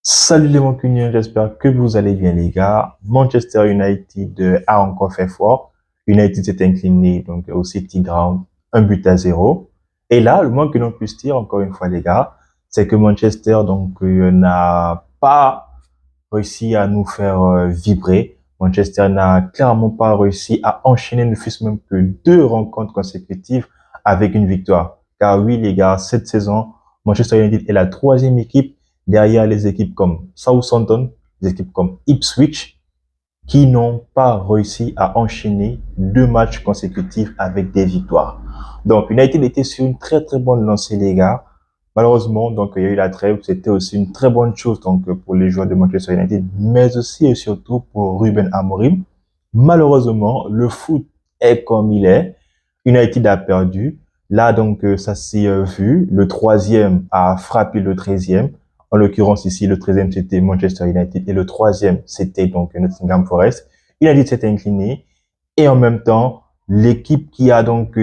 Salut les Mancuniens, j'espère que vous allez bien les gars. Manchester United a encore fait fort. United s'est incliné donc au City Ground 1-0. Et là, le moins que l'on puisse dire encore une fois les gars, c'est que Manchester n'a pas réussi à nous faire vibrer. Manchester n'a clairement pas réussi à enchaîner ne fût-ce même que 2 rencontres consécutives avec une victoire. Car oui les gars, cette saison, Manchester United est la 3e équipe derrière les équipes comme Southampton, les équipes comme Ipswich, qui n'ont pas réussi à enchaîner 2 matchs consécutifs avec des victoires. Donc, United était sur une très très bonne lancée, les gars. Malheureusement, donc il y a eu la trêve. C'était aussi une très bonne chose donc pour les joueurs de Manchester United, mais aussi et surtout pour Ruben Amorim. Malheureusement, le foot est comme il est. United a perdu. Là, donc, ça s'est vu. Le troisième a frappé le 13e. En l'occurrence, ici, le 13e, c'était Manchester United et le troisième, c'était donc Nottingham Forest. United s'est incliné et en même temps, l'équipe qui a donc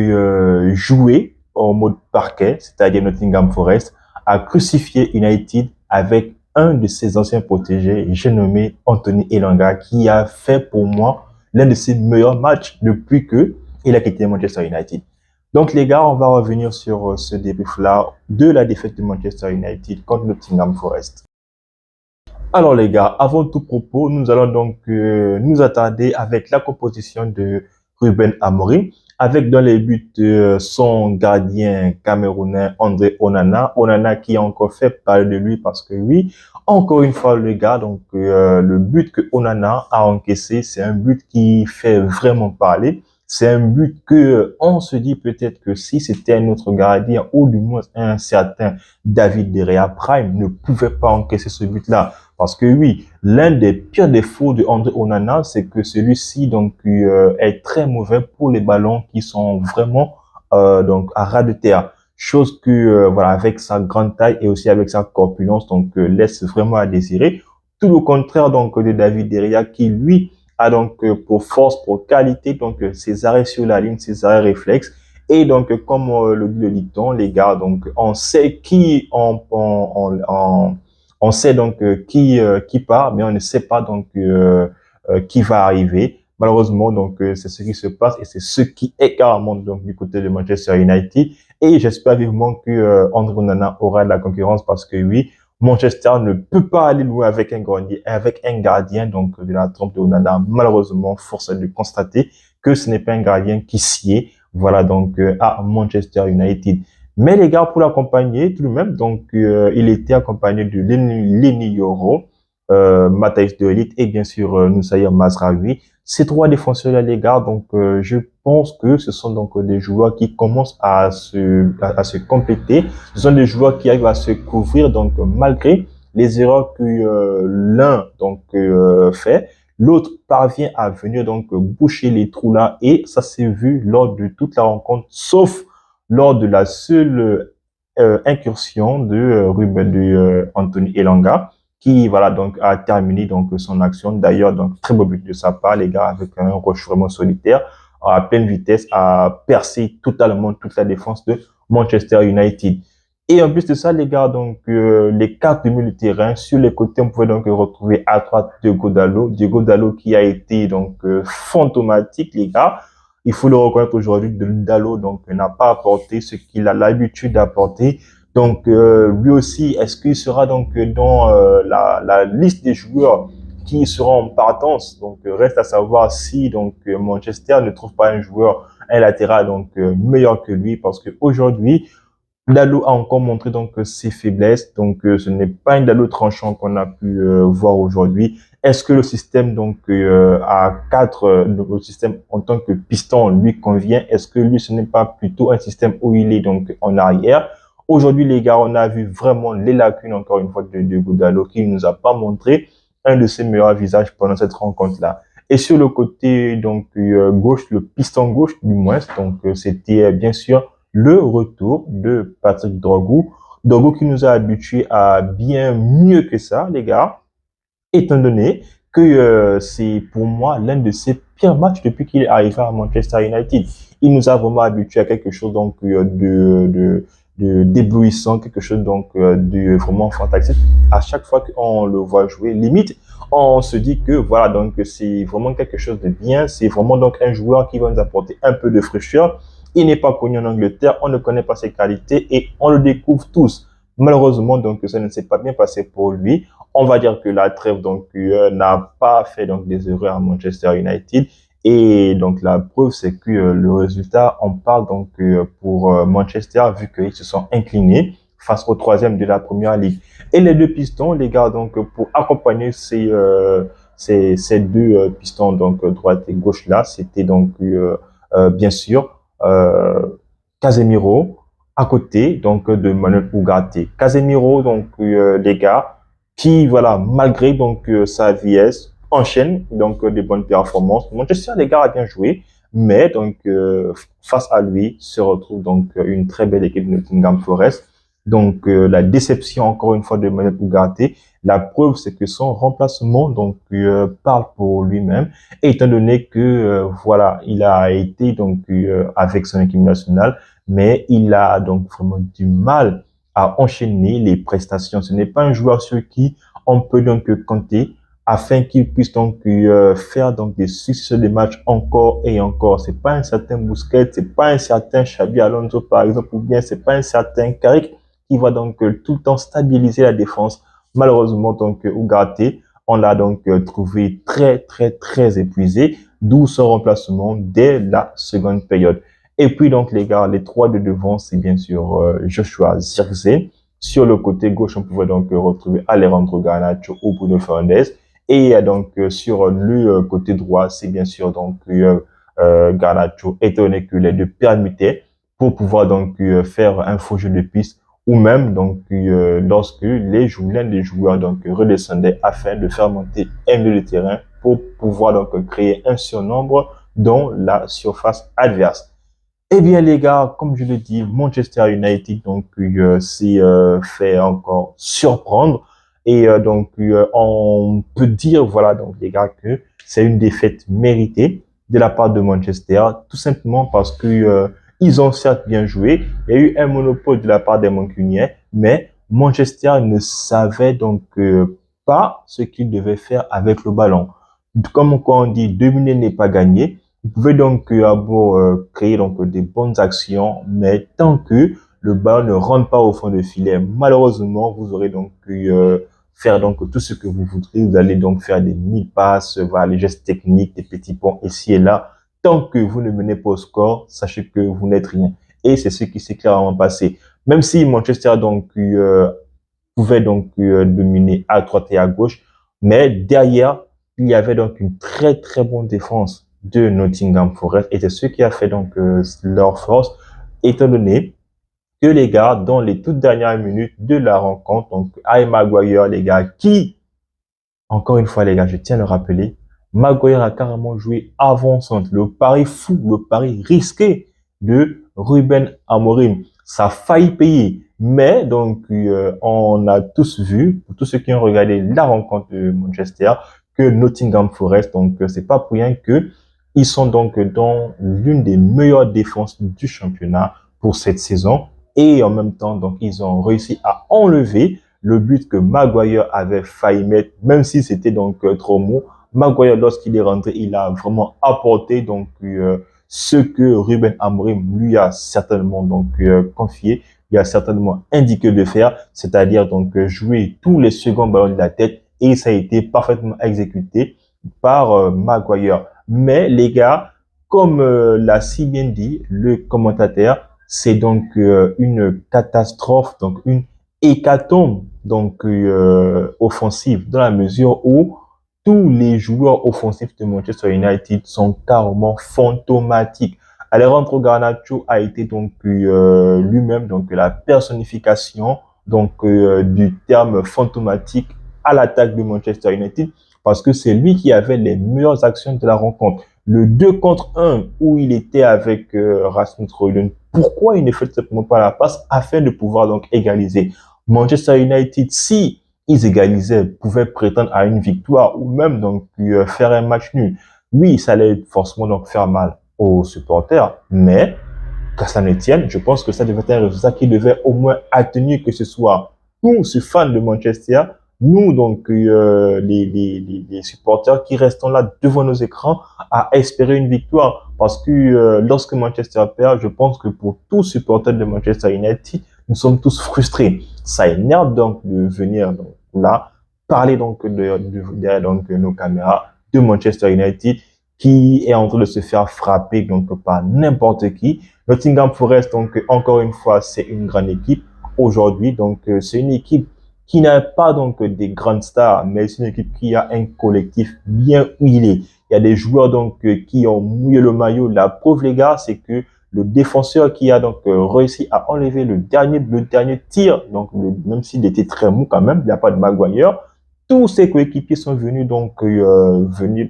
joué en mode parquet, c'est-à-dire Nottingham Forest, a crucifié United avec un de ses anciens protégés, j'ai nommé Anthony Elanga, qui a fait pour moi l'un de ses meilleurs matchs depuis que il a quitté Manchester United. Donc les gars, on va revenir sur ce débrief-là de la défaite de Manchester United contre Nottingham Forest. Alors les gars, avant tout propos, nous allons donc nous attarder avec la composition de Ruben Amorim, avec dans les buts son gardien camerounais André Onana. Onana qui a encore fait parler de lui parce que oui, encore une fois les gars, donc le but que Onana a encaissé, c'est un but qui fait vraiment parler. C'est un but que on se dit peut-être que si c'était un autre gardien ou du moins un certain David De Gea Prime ne pouvait pas encaisser ce but-là. Parce que oui, l'un des pires défauts de André Onana, c'est que celui-ci donc est très mauvais pour les ballons qui sont vraiment donc à ras de terre. Chose que voilà, avec sa grande taille et aussi avec sa corpulence donc laisse vraiment à désirer. Tout le contraire donc de David De Gea qui lui a donc pour force, pour qualité donc ses arrêts sur la ligne, ses arrêts réflexes. Et donc comme le dit le dicton, les gars, donc on sait qui on sait donc qui part, mais on ne sait pas donc qui va arriver. Malheureusement, donc c'est ce qui se passe et c'est ce qui est carrément donc du côté de Manchester United. Et j'espère vivement que André Onana aura de la concurrence parce que oui, Manchester ne peut pas aller loin avec un gardien donc de la trempe de Onana. Malheureusement, force est de constater que ce n'est pas un gardien qui sied. Voilà donc à Manchester United. Mais les gars, pour l'accompagner tout de même, donc il était accompagné de Lenny Yoro, Matthijs de Ligt et bien sûr Noussaïr Mazraoui. Ces 3 défenseurs-là, les gars, donc je pense que ce sont donc des joueurs qui commencent à se compléter. Ce sont des joueurs qui arrivent à se couvrir, donc malgré les erreurs que l'un donc fait, l'autre parvient à venir donc boucher les trous là et ça s'est vu lors de toute la rencontre, sauf lors de la seule incursion de Ruben de Anthony Elanga qui voilà donc a terminé donc son action. D'ailleurs donc très beau but de sa part les gars avec un rush vraiment solitaire à pleine vitesse a percé totalement toute la défense de Manchester United. Et en plus de ça, les gars, donc les 4 milieux de terrain sur les côtés, on pouvait donc retrouver à droite Diego Dallo qui a été donc fantomatique, les gars. Il faut le reconnaître aujourd'hui, Dallo donc n'a pas apporté ce qu'il a l'habitude d'apporter. Donc lui aussi, est-ce qu'il sera donc dans la liste des joueurs qui seront en partance? Donc reste à savoir si donc Manchester ne trouve pas un latéral donc meilleur que lui, parce que aujourd'hui Dalot a encore montré donc ses faiblesses, donc ce n'est pas un Dalot tranchant qu'on a pu voir aujourd'hui. Est-ce que le système donc à 4, le système en tant que piston lui convient? Est-ce que lui ce n'est pas plutôt un système où il est donc en arrière? Aujourd'hui les gars, on a vu vraiment les lacunes encore une fois de Dalot qui ne nous a pas montré un de ses meilleurs visages pendant cette rencontre-là. Et sur le côté donc gauche, le piston gauche du moins, donc c'était bien sûr le retour de Patrick Drogou. Drogou qui nous a habitués à bien mieux que ça, les gars, étant donné que c'est pour moi l'un de ses pires matchs depuis qu'il est arrivé à Manchester United. Il nous a vraiment habitués à quelque chose donc d'éblouissant, quelque chose donc de vraiment fantastique. À chaque fois qu'on le voit jouer, limite, on se dit que voilà, donc c'est vraiment quelque chose de bien. C'est vraiment donc un joueur qui va nous apporter un peu de fraîcheur. Il n'est pas connu en Angleterre, on ne connaît pas ses qualités et on le découvre tous. Malheureusement, donc ça ne s'est pas bien passé pour lui. On va dire que la trêve donc n'a pas fait donc des erreurs à Manchester United. Et donc la preuve, c'est que le résultat, on parle donc pour Manchester, vu qu'ils se sont inclinés face au troisième de la Première Ligue. Et les deux pistons, les gars, donc pour accompagner ces deux pistons, donc droite et gauche là, c'était donc bien sûr Casemiro à côté donc de Manuel Ugarte. Casemiro, donc les gars, qui voilà, malgré donc sa vieillesse, enchaîne donc des bonnes performances. Manchester, les gars, a bien joué, mais donc face à lui se retrouve donc une très belle équipe de Nottingham Forest. Donc la déception encore une fois de Manuel Ugarte. La preuve, c'est que son remplacement donc parle pour lui-même, étant donné que voilà, il a été donc avec son équipe nationale, mais il a donc vraiment du mal à enchaîner les prestations. Ce n'est pas un joueur sur qui on peut donc compter afin qu'il puisse donc faire donc des succès de matchs encore et encore. C'est pas un certain Busquets, c'est pas un certain Xabi Alonso par exemple, ou bien c'est pas un certain Carrick qui va donc tout le temps stabiliser la défense. Malheureusement donc Ugarte, on l'a donc trouvé très épuisé, d'où son remplacement dès la seconde période. Et puis donc les gars, les trois de devant, c'est bien sûr Joshua Zirkzee. Sur le côté gauche, on pouvait donc retrouver Alejandro Garnacho ou Bruno Fernandes. Et donc sur le côté droit, c'est bien sûr donc Garnacho, étant donné que les deux permettaient pour pouvoir donc faire un faux jeu de piste ou même donc lorsque l'un des joueurs donc redescendait afin de faire monter un milieu de terrain pour pouvoir donc créer un surnombre dans la surface adverse. Eh bien, les gars, comme je le dis, Manchester United donc s'est fait encore surprendre et donc on peut dire voilà donc les gars que c'est une défaite méritée de la part de Manchester, tout simplement parce que ils ont certes bien joué, il y a eu un monopole de la part des Mancuniens, mais Manchester ne savait donc pas ce qu'il devait faire avec le ballon. Comme on dit, dominer n'est pas gagner. Vous pouvez donc créer donc des bonnes actions, mais tant que le ballon ne rentre pas au fond de filet, malheureusement, vous aurez donc pu faire donc tout ce que vous voudrez. Vous allez donc faire des 1000 passes, voilà, les gestes techniques, des petits ponts ici et là. Tant que vous ne menez pas au score, sachez que vous n'êtes rien. Et c'est ce qui s'est clairement passé. Même si Manchester donc pouvait donc dominer à droite et à gauche, mais derrière, il y avait donc une très bonne défense de Nottingham Forest et c'est ce qui a fait donc leur force, étant donné que les gars, dans les toutes dernières minutes de la rencontre, donc Harry Maguire, les gars, qui, encore une fois les gars, je tiens à le rappeler, Maguire a carrément joué avant-centre, le pari fou, le pari risqué de Ruben Amorim. Ça a failli payer, mais donc on a tous vu, pour tous ceux qui ont regardé la rencontre de Manchester, que Nottingham Forest, donc c'est pas pour rien que ils sont donc dans l'une des meilleures défenses du championnat pour cette saison et en même temps donc ils ont réussi à enlever le but que Maguire avait failli mettre, même si c'était donc trop mou. Maguire, lorsqu'il est rentré, il a vraiment apporté donc ce que Ruben Amorim lui a certainement donc confié, lui a certainement indiqué de faire, c'est-à-dire donc jouer tous les seconds ballons de la tête et ça a été parfaitement exécuté par Maguire. Mais les gars, comme l'a si bien dit le commentateur, c'est donc une catastrophe, donc une hécatombe donc offensive dans la mesure où tous les joueurs offensifs de Manchester United sont carrément fantomatiques. Alejandro Garnacho a été donc lui-même donc la personnification donc du terme fantomatique à l'attaque de Manchester United parce que c'est lui qui avait les meilleures actions de la rencontre. Le 2 contre 1 où il était avec Rasmus Højlund, pourquoi il ne fait simplement pas la passe afin de pouvoir donc égaliser? Manchester United, si ils égalisaient, pouvaient prétendre à une victoire ou même donc faire un match nul. Oui, ça allait forcément donc faire mal aux supporters, mais qu'à ça ne tienne, je pense que ça devait être un résultat qui devait au moins atteindre que ce soit nous, ce fans de Manchester, nous, donc, les supporters qui restons là devant nos écrans à espérer une victoire. Parce que lorsque Manchester perd, je pense que pour tous supporters de Manchester United, nous sommes tous frustrés. Ça énerve donc de venir donc, là, parler donc derrière donc, nos caméras de Manchester United qui est en train de se faire frapper donc par n'importe qui. Nottingham Forest, donc encore une fois, c'est une grande équipe aujourd'hui. Donc c'est une équipe qui n'a pas donc des grandes stars, mais c'est une équipe qui a un collectif bien huilé. Il y a des joueurs donc qui ont mouillé le maillot. La preuve les gars, c'est que le défenseur qui a donc réussi à enlever le dernier tir, donc même s'il était très mou quand même, il n'y a pas de Maguire. Tous ses coéquipiers sont venus donc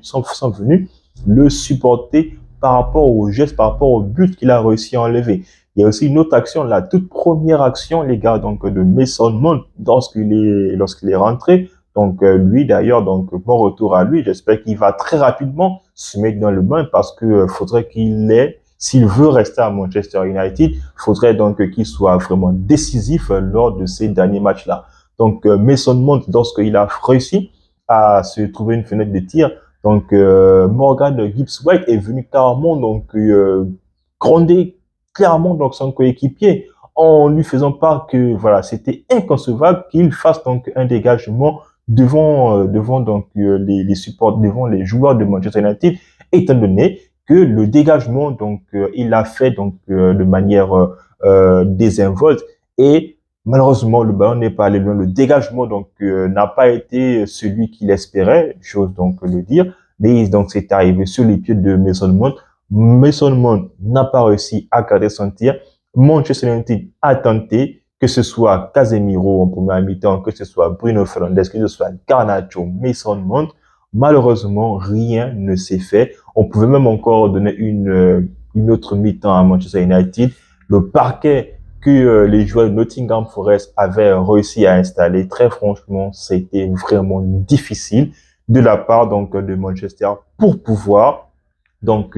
sont venus le supporter par rapport au geste, par rapport au but qu'il a réussi à enlever. Il y a aussi une autre action, la toute première action, les gars, donc de Mason Mount lorsqu'il est rentré. Donc lui d'ailleurs, donc bon retour à lui. J'espère qu'il va très rapidement se mettre dans le bain parce que faudrait s'il veut rester à Manchester United, faudrait donc qu'il soit vraiment décisif lors de ces derniers matchs-là. Donc Mason Mount, lorsqu'il a réussi à se trouver une fenêtre de tir, donc Morgan Gibbs-White est venu carrément donc gronder clairement donc son coéquipier en lui faisant part que voilà c'était inconcevable qu'il fasse donc un dégagement devant donc les supports devant les joueurs de Manchester United étant donné que le dégagement donc il l'a fait donc de manière désinvolte et malheureusement le ballon n'est pas allé loin, le dégagement donc n'a pas été celui qu'il espérait, chose donc le dire, mais donc c'est arrivé sur les pieds de Mason Mount. Mason Mount n'a pas réussi à garder son tir. Manchester United a tenté, que ce soit Casemiro en première mi-temps, que ce soit Bruno Fernandes, que ce soit Garnacho, Mason Mount. Malheureusement, rien ne s'est fait. On pouvait même encore donner une autre mi-temps à Manchester United. Le parquet que les joueurs de Nottingham Forest avaient réussi à installer, très franchement, c'était vraiment difficile de la part donc de Manchester pour pouvoir donc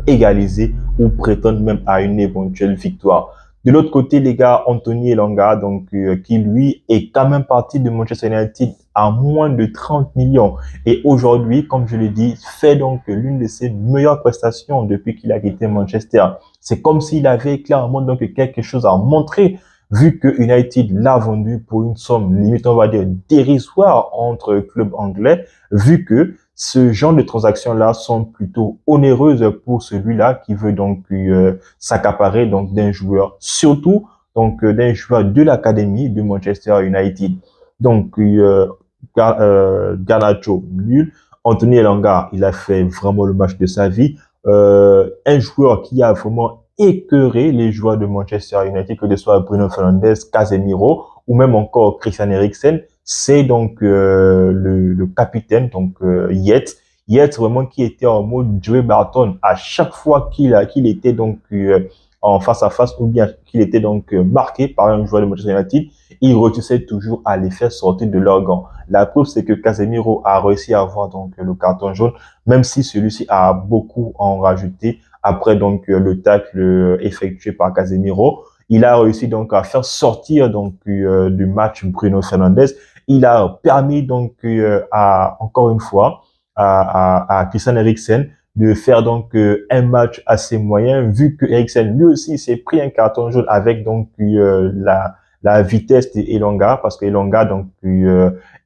égaliser ou prétendre même à une éventuelle victoire. De l'autre côté, les gars, Anthony Elanga, donc qui lui est quand même parti de Manchester United à moins de 30 millions. Et aujourd'hui, comme je l'ai dit, fait donc l'une de ses meilleures prestations depuis qu'il a quitté Manchester. C'est comme s'il avait clairement donc quelque chose à montrer, vu que United l'a vendu pour une somme limite, on va dire, dérisoire entre clubs anglais, vu que ce genre de transactions-là sont plutôt onéreuses pour celui-là qui veut donc s'accaparer donc d'un joueur, surtout donc d'un joueur de l'académie de Manchester United. Donc Garnacho nul, Anthony Elanga, il a fait vraiment le match de sa vie. Un joueur qui a vraiment écœuré les joueurs de Manchester United, que ce soit Bruno Fernandes, Casemiro ou même encore Christian Eriksen, c'est donc le capitaine, donc Yates. Yates vraiment qui était en mode Joey Barton à chaque fois qu'il était donc en face à face ou bien qu'il était donc marqué par un joueur de Manchester United, il réussissait toujours à les faire sortir de leur gants. La preuve, c'est que Casemiro a réussi à avoir donc le carton jaune, même si celui-ci a beaucoup en rajouté après donc le tacle effectué par Casemiro. Il a réussi donc à faire sortir donc du match Bruno Fernandes. Il a permis donc encore une fois à Christian Eriksen de faire donc un match assez moyen, vu que Eriksen lui aussi s'est pris un carton jaune avec donc la vitesse d'Elanga, parce que Elanga donc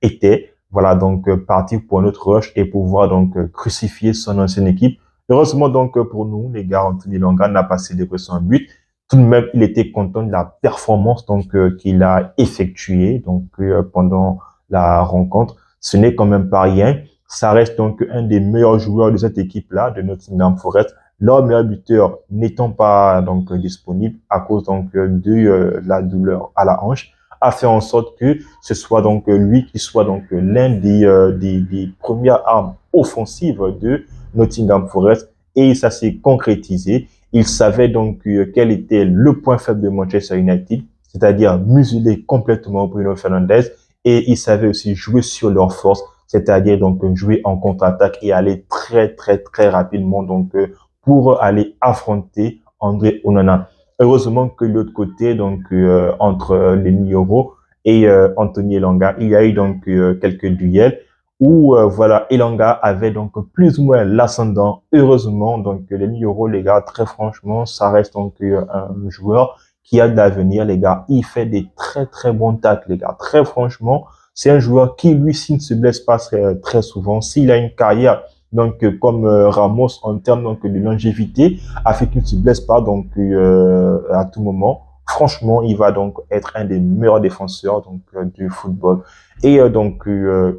était voilà donc parti pour un autre rush et pouvoir donc crucifier son ancienne équipe. Heureusement donc pour nous les gars, Anthony Elanga n'a pas célébré son but. Tout de même, il était content de la performance donc qu'il a effectuée donc pendant la rencontre. Ce n'est quand même pas rien. Ça reste donc un des meilleurs joueurs de cette équipe-là, de Nottingham Forest. Leur meilleur buteur n'étant pas donc disponible à cause donc de la douleur à la hanche, a fait en sorte que ce soit donc lui qui soit donc l'un des premières armes offensives de Nottingham Forest, et ça s'est concrétisé. Il savait donc quel était le point faible de Manchester United, c'est-à-dire museler complètement Bruno Fernandes, et il savait aussi jouer sur leur force, c'est-à-dire donc jouer en contre-attaque et aller très très très rapidement donc pour aller affronter André Onana. Heureusement que de l'autre côté, donc entre Lenny Yoro et Anthony Elanga, il y a eu donc quelques duels où voilà, Elanga avait donc plus ou moins l'ascendant. Heureusement, donc Lenny Yoro, les gars, très franchement, ça reste donc un joueur qui a de l'avenir, les gars. Il fait des très très bons tacles, les gars. Très franchement, c'est un joueur qui, lui, s'il ne se blesse pas très souvent, s'il a une carrière donc comme Ramos en termes donc de longévité, afin qu'il ne se blesse pas donc à tout moment. Franchement, il va donc être un des meilleurs défenseurs donc du football. Et donc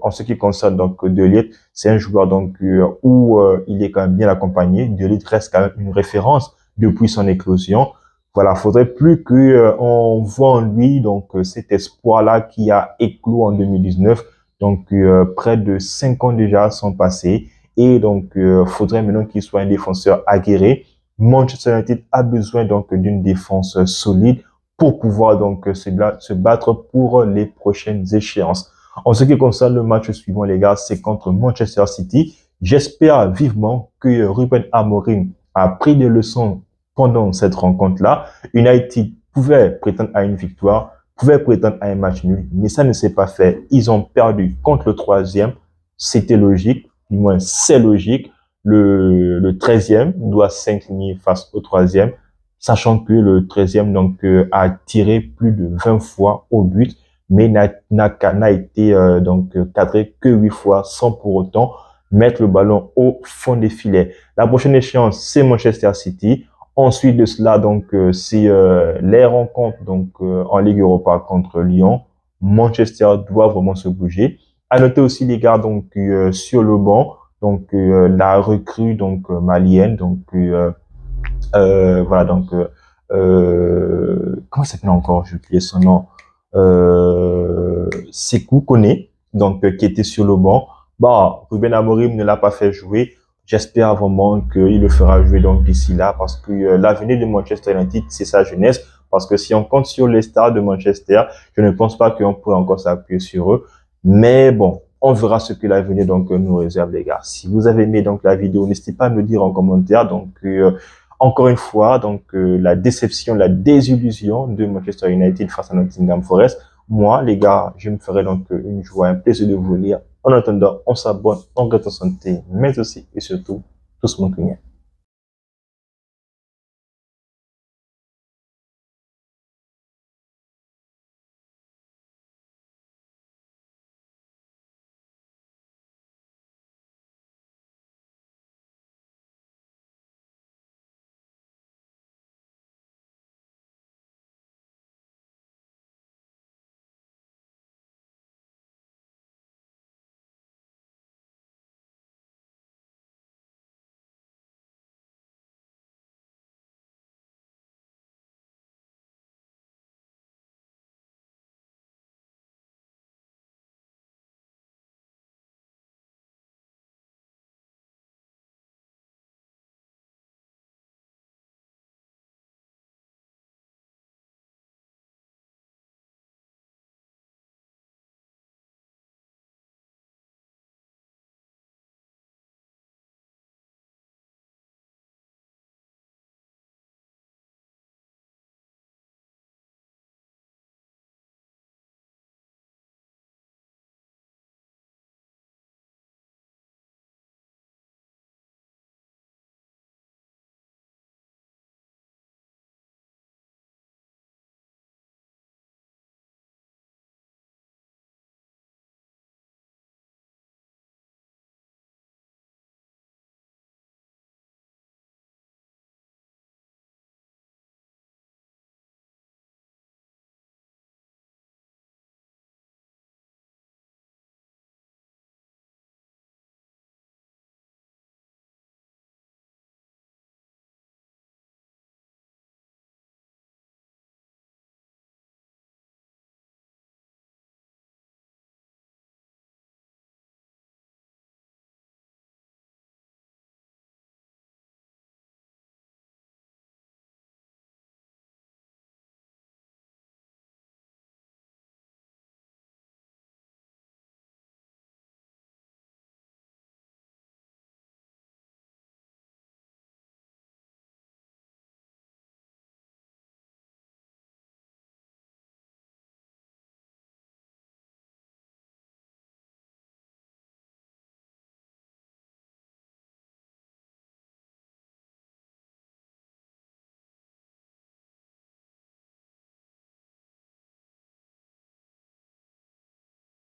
en ce qui concerne donc De Ligt, c'est un joueur donc où il est quand même bien accompagné. De Ligt reste quand même une référence depuis son éclosion. Voilà, faudrait plus que on voit en lui donc cet espoir-là qui a éclos en 2019. Donc près de 5 ans déjà sont passés et donc faudrait maintenant qu'il soit un défenseur aguerri. Manchester United a besoin donc d'une défense solide pour pouvoir donc se battre pour les prochaines échéances. En ce qui concerne le match suivant, les gars, c'est contre Manchester City. J'espère vivement que Ruben Amorim a pris des leçons pendant cette rencontre-là. United pouvait prétendre à une victoire, pouvait prétendre à un match nul, mais ça ne s'est pas fait. Ils ont perdu contre le troisième. C'était logique, du moins c'est logique. Le 13e doit s'incliner face au troisième, sachant que le 13e donc, a tiré plus de 20 fois au but, mais n'a été donc cadré que 8 fois sans pour autant mettre le ballon au fond des filets. La prochaine échéance, c'est Manchester City. Ensuite de cela, donc, c'est les rencontres donc en Ligue Europa contre Lyon. Manchester doit vraiment se bouger. À noter aussi les gars donc sur le banc, donc la recrue donc malienne, donc voilà donc comment ça s'appelle encore, j'ai oublié son nom, Sékou Koné, donc qui était sur le banc. Bah, Ruben Amorim ne l'a pas fait jouer. J'espère vraiment qu'il le fera jouer donc d'ici là parce que l'avenir de Manchester United, c'est sa jeunesse. Parce que si on compte sur les stars de Manchester, je ne pense pas qu'on pourrait encore s'appuyer sur eux. Mais bon, on verra ce que l'avenir donc nous réserve, les gars. Si vous avez aimé donc la vidéo, n'hésitez pas à me le dire en commentaire. Donc encore une fois, donc la déception, la désillusion de Manchester United face à Nottingham Forest. Moi, les gars, je me ferai donc une joie, un plaisir de vous lire. En attendant, on s'abonne, on reste en santé, mais aussi et surtout, tous mon cognac.